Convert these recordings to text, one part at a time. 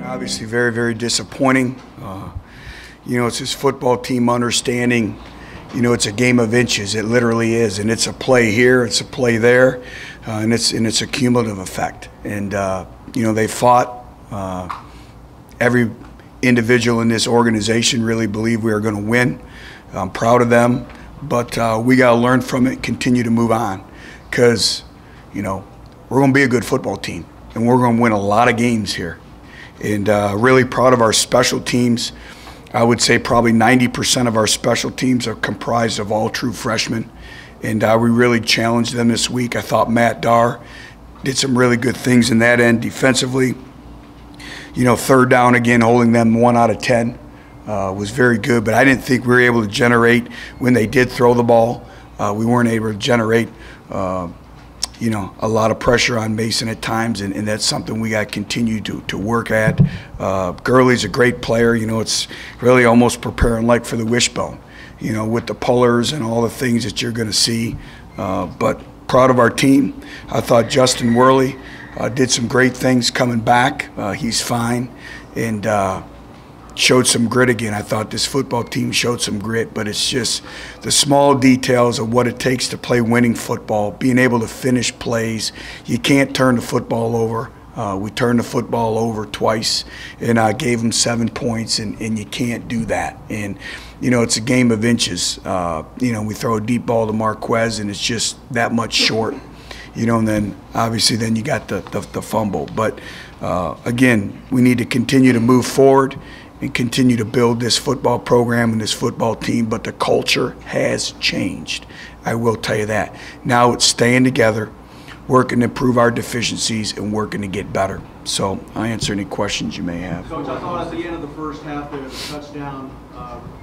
Obviously very, very disappointing. It's his football team understanding, it's a game of inches. It literally is, and it's a play here, it's a play there, and it's a cumulative effect. And they fought. Every individual in this organization really believed we were going to win. I'm proud of them, but we got to learn from it, continue to move on, because we're going to be a good football team, and we're going to win a lot of games here. And really proud of our special teams. I would say probably 90% of our special teams are comprised of all true freshmen, and we really challenged them this week. I thought Matt Darr did some really good things in that end defensively. Third down again, holding them 1 out of 10 was very good, but I didn't think we were able to generate when they did throw the ball. We weren't able to generate a lot of pressure on Mason at times, and that's something we got to continue to work at. Gurley's a great player. It's really almost preparing like for the wishbone, with the pullers and all the things that you're going to see. But proud of our team. I thought Justin Worley did some great things coming back. He's fine, and showed some grit again. I thought this football team showed some grit, but it's just the small details of what it takes to play winning football, being able to finish plays. You can't turn the football over. We turned the football over twice, and I gave them 7 points, and you can't do that. And, it's a game of inches. We throw a deep ball to Marquez, and it's just that much short. And then obviously then you got the fumble. But, again, we need to continue to move forward and continue to build this football program and this football team, but the culture has changed. I will tell you that. Now it's staying together, working to improve our deficiencies, and working to get better. So I'll answer any questions you may have. Coach, I thought at the end of the first half there, the touchdown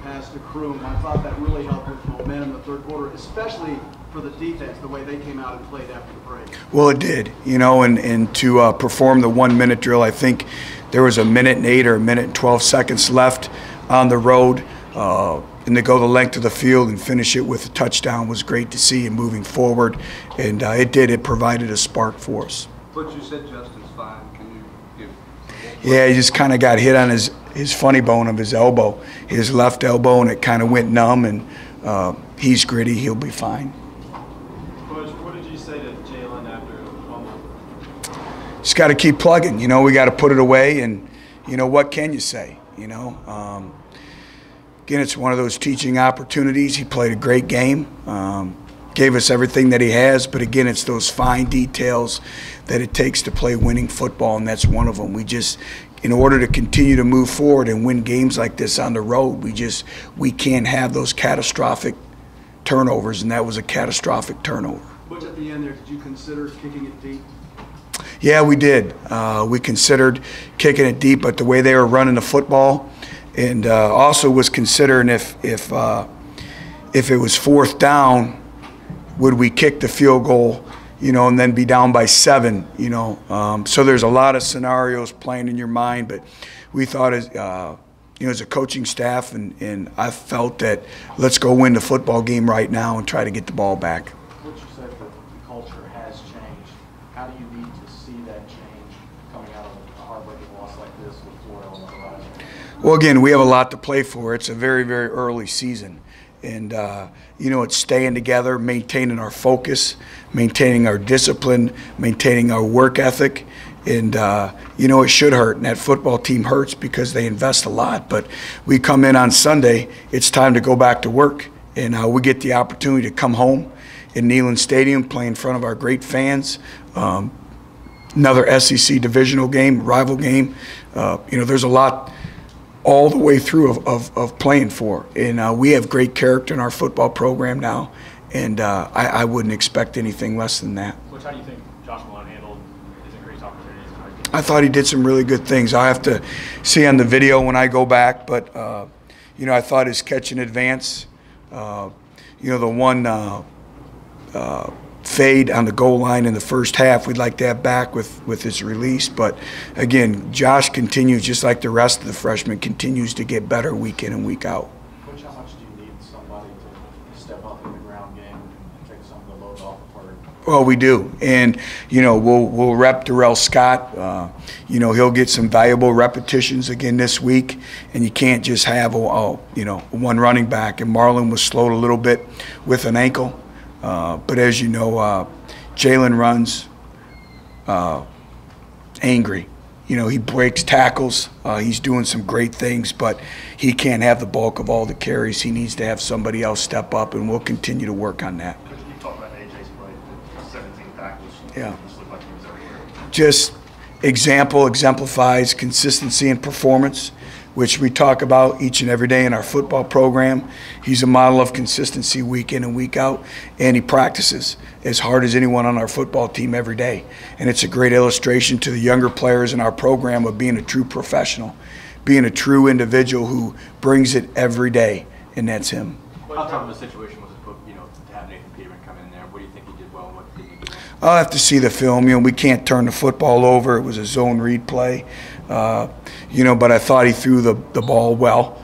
pass to Kroom, I thought that really helped with momentum in the third quarter, especially for the defense, the way they came out and played after the break. Well, it did, and to perform the 1-minute drill, I think there was a 1:08 or a 1:12 left on the road, and to go the length of the field and finish it with a touchdown was great to see and moving forward, and it provided a spark for us. But you said Justin's fine. Can you give? Yeah, he just kind of got hit on his funny bone of his elbow, his left elbow, and it kind of went numb, and he's gritty. He'll be fine. Butch, what did you say to Jalen after the fumble? Just got to keep plugging. We got to put it away, and what can you say? Again, it's one of those teaching opportunities. He played a great game, gave us everything that he has, but again, it's those fine details that it takes to play winning football, and that's one of them. In order to continue to move forward and win games like this on the road, we can't have those catastrophic turnovers, and that was a catastrophic turnover. Butch, at the end there, did you consider kicking it deep? Yeah, we did. We considered kicking it deep, but the way they were running the football, and also was considering if it was 4th down, would we kick the field goal, and then be down by 7, So there's a lot of scenarios playing in your mind, but we thought as a coaching staff, and I felt that let's go win the football game right now and try to get the ball back. What you said that the culture has changed. How do you need to see that change coming out of a heartbreaking loss like this with Florida on the horizon? Well, again, we have a lot to play for. It's a very, very early season. And, it's staying together, maintaining our focus, maintaining our discipline, maintaining our work ethic. And, it should hurt. And that football team hurts because they invest a lot. But we come in on Sunday, it's time to go back to work. And we get the opportunity to come home in Neyland Stadium, play in front of our great fans. Another SEC divisional game, rival game. There's a lot all the way through of playing for. And we have great character in our football program now, and I wouldn't expect anything less than that. Which, how do you think Josh Malone handled his increased opportunities? I thought he did some really good things. I have to see on the video when I go back, but, I thought his catch in advance, the one fade on the goal line in the first half, we'd like to have back with his release. But again, Josh continues, just like the rest of the freshmen, continues to get better week in and week out. Coach, how much do you need somebody to step up in the ground game and take some of the load off of her? Well, we do, and we'll rep Darrell Scott. He'll get some valuable repetitions again this week, and you can't just have one running back. And Marlon was slowed a little bit with an ankle, but as you know, Jalen runs angry. He breaks tackles. He's doing some great things, but he can't have the bulk of all the carries. He needs to have somebody else step up, and we'll continue to work on that. You talked about AJ's play, 17 tackles. Yeah. Just looked like he was everywhere. Just exemplifies consistency and performance, which we talk about each and every day in our football program. He's a model of consistency week in and week out, and he practices as hard as anyone on our football team every day. And it's a great illustration to the younger players in our program of being a true professional, being a true individual who brings it every day, and that's him. How tough of a situation was it to have Nathan Peterman come in there? What do you think he did well and what did he do? I'll have to see the film. We can't turn the football over. It was a zone read play. But I thought he threw the ball well.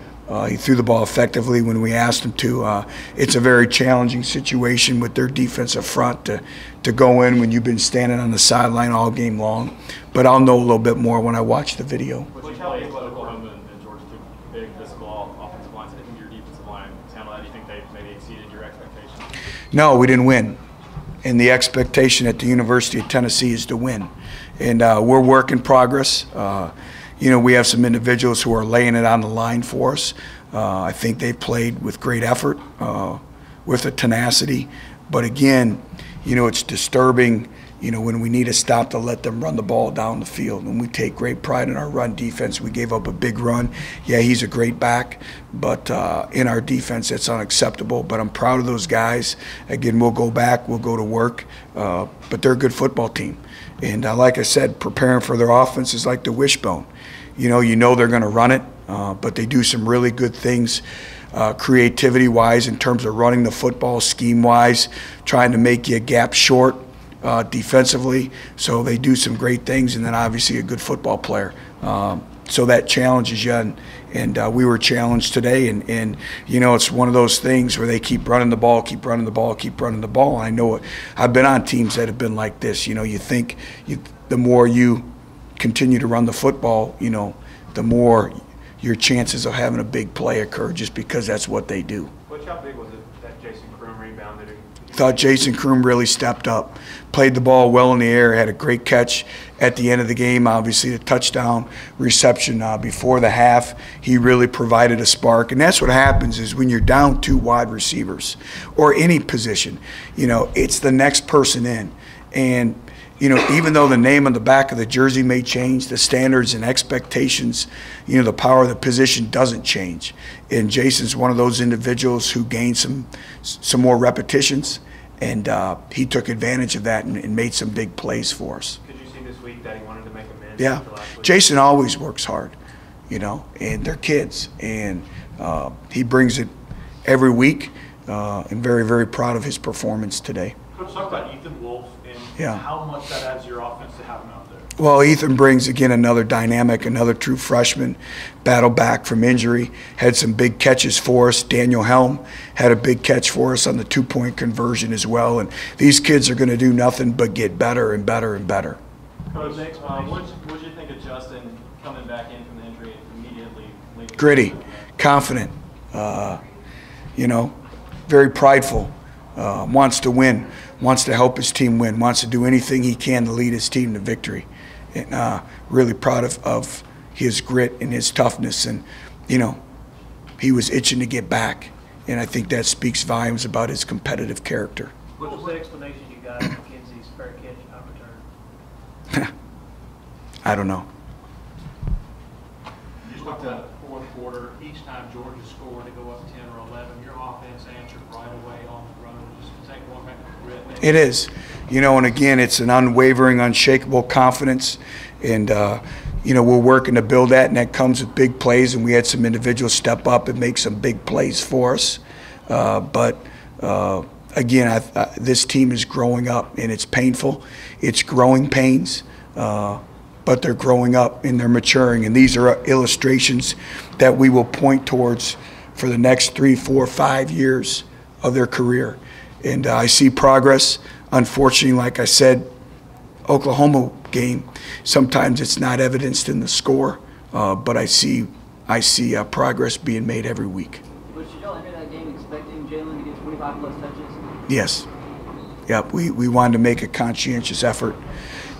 He threw the ball effectively when we asked him to. It's a very challenging situation with their defensive front to go in when you've been standing on the sideline all game long. But I'll know a little bit more when I watch the video. Butch, how big was Oklahoma and Georgia, two big physical offensive lines? How do you think your defensive line handled that? Do you think they maybe exceeded your expectations? No, we didn't win. And the expectation at the University of Tennessee is to win. And we're work in progress. We have some individuals who are laying it on the line for us. I think they've played with great effort, with a tenacity. But again, it's disturbing, when we need to stop to let them run the ball down the field. And we take great pride in our run defense. We gave up a big run. Yeah, he's a great back, but in our defense, that's unacceptable. But I'm proud of those guys. Again, we'll go back, we'll go to work. But they're a good football team. And like I said, preparing for their offense is like the wishbone. They're going to run it, but they do some really good things creativity-wise in terms of running the football, scheme-wise, trying to make you a gap short defensively. So they do some great things, and then obviously a good football player. So that challenges you, and we were challenged today. And it's one of those things where they keep running the ball, keep running the ball, keep running the ball. And I know I've been on teams that have been like this. You think the more you continue to run the football, the more your chances of having a big play occur, just because that's what they do. Butch, how big was it that Jason Kroom rebounded? Thought Jason Kroom really stepped up, played the ball well in the air, had a great catch at the end of the game. Obviously, the touchdown reception before the half, he really provided a spark. And that's what happens is when you're down 2 wide receivers or any position, it's the next person in. And even though the name on the back of the jersey may change, the standards and expectations, the power of the position doesn't change. And Jason's one of those individuals who gained some more repetitions, and he took advantage of that and made some big plays for us. Did you see this week that he wanted to make amends? Yeah, Jason always works hard, and they're kids, and he brings it every week. And very, very proud of his performance today. Coach, talk about Ethan Wolf and how much that adds to your offense to have him out there. Well, Ethan brings, again, another dynamic, another true freshman, battled back from injury, had some big catches for us. Daniel Helm had a big catch for us on the 2-point conversion as well. And these kids are going to do nothing but get better and better and better. Coach, what did you think of Justin coming back in from the injury and immediately leaving? Gritty, confident, very prideful, wants to win, wants to help his team win, wants to do anything he can to lead his team to victory. And really proud of his grit and his toughness. And, he was itching to get back. And I think that speaks volumes about his competitive character. What was the explanation you got of McKenzie's fair catch not return? I don't know. You just looked at the fourth quarter. Each time Georgia scored to go up 10 or 11, your offense answered right away on the run. Just take one back to the grit. It is. And again, it's an unwavering, unshakable confidence. And, we're working to build that, and that comes with big plays. And we had some individuals step up and make some big plays for us. Again, this team is growing up, and it's painful. It's growing pains. But they're growing up and they're maturing. And these are illustrations that we will point towards for the next 3, 4, 5 years of their career. And I see progress. unfortunately, like I said, Oklahoma game, sometimes it's not evidenced in the score, but I see progress being made every week. But did y'all enter that game expecting Jalen to get 25+ touches? Yes. Yep. We wanted to make a conscientious effort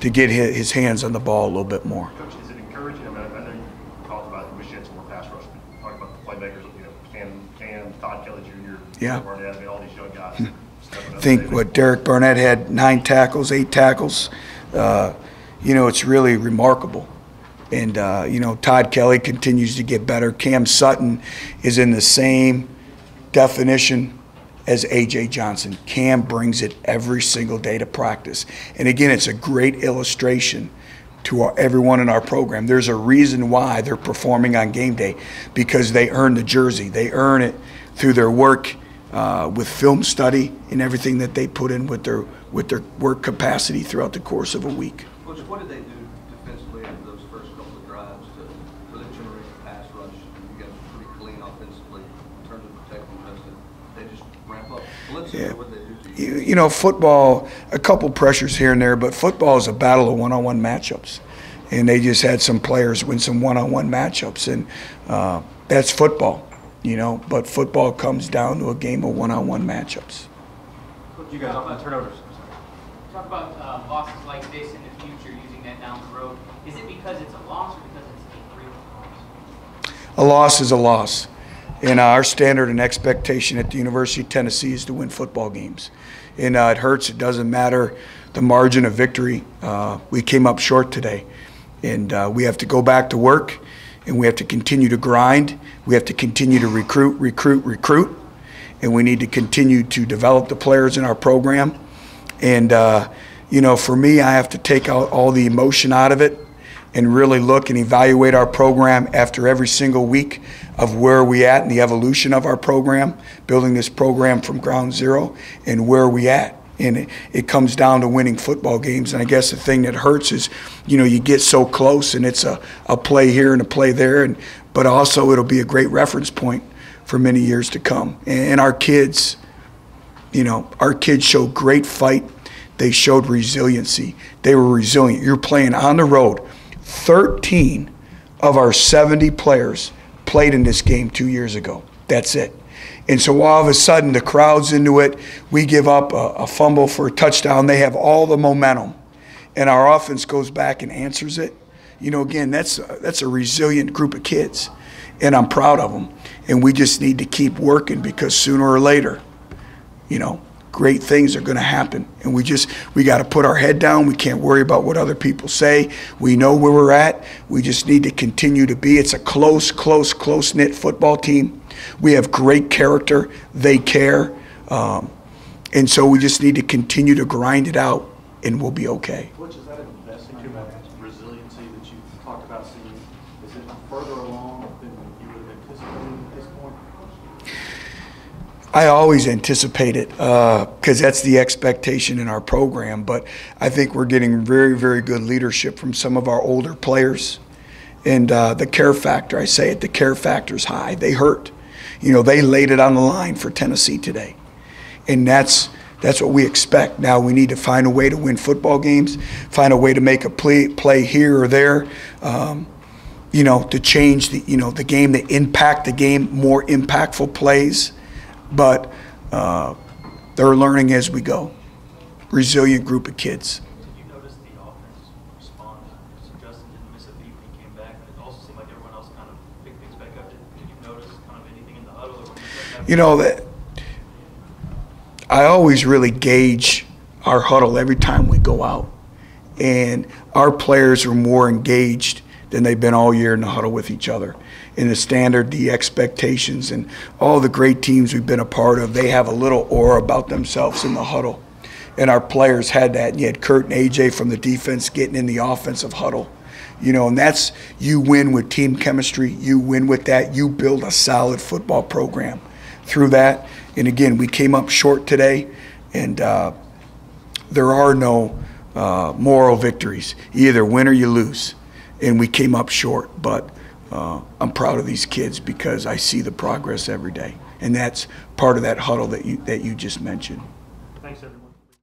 to get his hands on the ball a little bit more. Coach, is it encouraging? I mean, I know you talked about you wish you had some more pass rush, but talking about the playmakers, you know, Cam, Todd Kelly Jr., Yeah. Barnett, I mean, all these young guys. I think what Derek Barnett had 9 tackles, 8 tackles. You know, it's really remarkable. And, you know, Todd Kelly continues to get better. Cam Sutton is in the same definition as A.J. Johnson. Cam brings it every single day to practice. And, again, it's a great illustration to everyone in our program. There's a reason why they're performing on game day, because they earn the jersey. They earn it through their work with film study and everything that they put in with their work capacity throughout the course of a week. Coach, what did they do defensively in those first couple of drives to really generate a pass rush? You guys were pretty clean offensively in terms of protecting Justin. They just ramp up blitzing. Yeah. What did they do to you? You know, football, a couple pressures here and there, but football is a battle of one-on-one matchups. And they just had some players win some one-on-one matchups, and that's football, you know. But football comes down to a game of one-on-one matchups. You guys, turnovers. Talk about losses like this in the future, using that down the road. Is it because it's a loss or because it's a real loss? A loss is a loss. And our standard and expectation at the University of Tennessee is to win football games. And it hurts. It doesn't matter the margin of victory. We came up short today. And we have to go back to work, and we have to continue to grind. We have to continue to recruit. And we need to continue to develop the players in our program. And, you know, for me, I have to take out all the emotion out of it and really look and evaluate our program after every single week of where we at in the evolution of our program, building this program from ground zero, and where we at. And it comes down to winning football games. And I guess the thing that hurts is, you know, you get so close and it's a play here and a play there, but also it'll be a great reference point for many years to come. And our kids, you know, our kids showed great fight. They showed resiliency. They were resilient. You're playing on the road. 13 of our 70 players played in this game 2 years ago. That's it. And so all of a sudden the crowd's into it. We give up a fumble for a touchdown. They have all the momentum. And our offense goes back and answers it. You know, again, that's a resilient group of kids. And I'm proud of them. And we just need to keep working, because sooner or later, you know, great things are going to happen. And we got to put our head down. We can't worry about what other people say. We know where we're at. We just need to continue to be. It's a close-knit football team. We have great character. They care. And so we just need to continue to grind it out, and we'll be okay. Which is that investing in that resiliency that you talked about seeing? Is it further along than you would have anticipated at this point? I always anticipate it because that's the expectation in our program. But I think we're getting very, very good leadership from some of our older players. And the care factor, I say it, the care factor is high. They hurt. You know, they laid it on the line for Tennessee today. And that's what we expect. Now we need to find a way to win football games, find a way to make a play here or there, you know, to change the game, to impact the game, more impactful plays. But they're learning as we go. Resilient group of kids. Did you notice the offense respond? Justin didn't miss a beat when he came back, but it also seemed like everyone else kind of picked things back up. Did you notice kind of anything in the huddle? Or You know, that I always really gauge our huddle every time we go out. And our players are more engaged than they've been all year in the huddle with each other. In the standard, the expectations, and all the great teams we've been a part of, they have a little aura about themselves in the huddle. And our players had that. And you had Kurt and AJ from the defense getting in the offensive huddle. You know, and that's, you win with team chemistry. You win with that. You build a solid football program through that. And again, we came up short today, and there are no moral victories. You either win or you lose. And we came up short, but I'm proud of these kids because I see the progress every day. And that's part of that huddle that you just mentioned. Thanks, everybody.